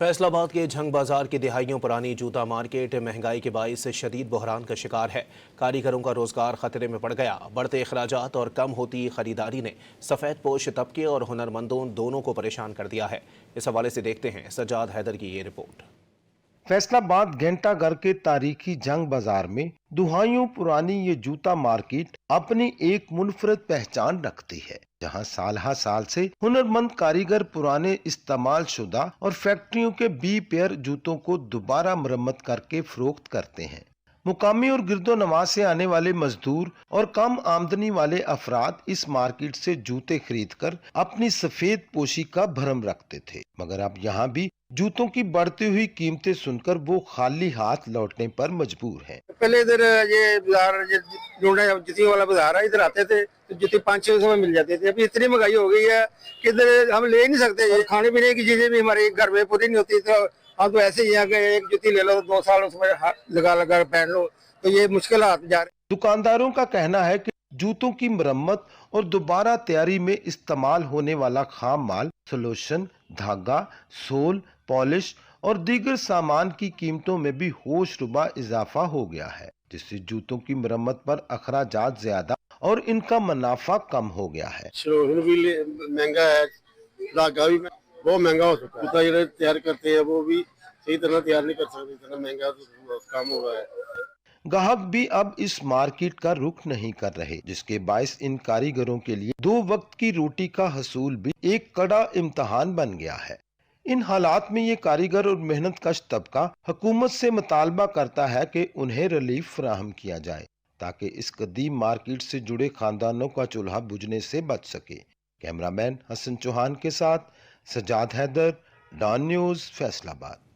फैसलाबाद के झंग बाजार की दिहाइयों पुरानी जूता मार्केट महंगाई के बाइस शदीद बहरान का शिकार है। कारीगरों का रोजगार खतरे में पड़ गया। बढ़ते अखराजात और कम होती खरीदारी ने सफ़ेद पोश तबके और हुनरमंदों दोनों को परेशान कर दिया है। इस हवाले से देखते हैं सज्जाद हैदर की ये रिपोर्ट। फैसलाबाद घंटाघर के तारीखी जंग बाजार में दुहाइयों पुरानी ये जूता मार्केट अपनी एक मुनफरद पहचान रखती है, जहां साल हर साल से हुनरमंद कारीगर पुराने इस्तेमाल शुदा और फैक्ट्रियों के 20 पेयर जूतों को दोबारा मरम्मत करके फरोख्त करते हैं। मुकामी और गिरदो नवाज से आने वाले मजदूर और कम आमदनी वाले अफराद इस मार्केट से जूते खरीदकर अपनी सफेद पोशी का भरम रखते थे, मगर अब यहाँ भी जूतों की बढ़ती हुई कीमतें सुनकर वो खाली हाथ लौटने पर मजबूर हैं। पहले इधर ये बाजार जुतियों वाला बाजार है, इधर आते थे तो जुती 500-600 में मिल जाती थी। अभी इतनी महंगाई हो गई है कि इधर हम ले नहीं सकते। और खाने पीने की चीजें भी हमारे घर में पूरी नहीं होती, तो हम तो ऐसे ही है कि एक जुती ले लो तो 2 साल उसमें लगा लगा पहन लो, तो ये मुश्किल हाथ जा रहे। दुकानदारों का कहना है कि जूतों की मरम्मत और दोबारा तैयारी में इस्तेमाल होने वाला खाम माल, सोल्यूशन, धागा, सोल, पॉलिश और दीगर सामान की कीमतों में भी होशरुबा इजाफा हो गया है, जिससे जूतों की मरम्मत पर अखराजात ज्यादा और इनका मुनाफा कम हो गया है। सोल्यूशन भी महंगा है, धागा भी बहुत महंगा हो चुका है। जूता जो तैयार करते हैं वो भी सही तरह तैयार नहीं कर सकते, इतना महंगा काम हो रहा है। ग्राहक भी अब इस मार्केट का रुख नहीं कर रहे, जिसके बायस इन कारीगरों के लिए 2 वक्त की रोटी का हसूल भी एक कड़ा इम्तहान बन गया है। इन हालात में ये कारीगर और मेहनत कश तबका हुकूमत से मुतालबा करता है कि उन्हें रिलीफ फराहम किया जाए, ताकि इस कदीम मार्केट से जुड़े खानदानों का चूल्हा बुझने से बच सके। कैमरामैन हसन चौहान के साथ सज्जाद हैदर, डॉन न्यूज़, फैसलाबाद।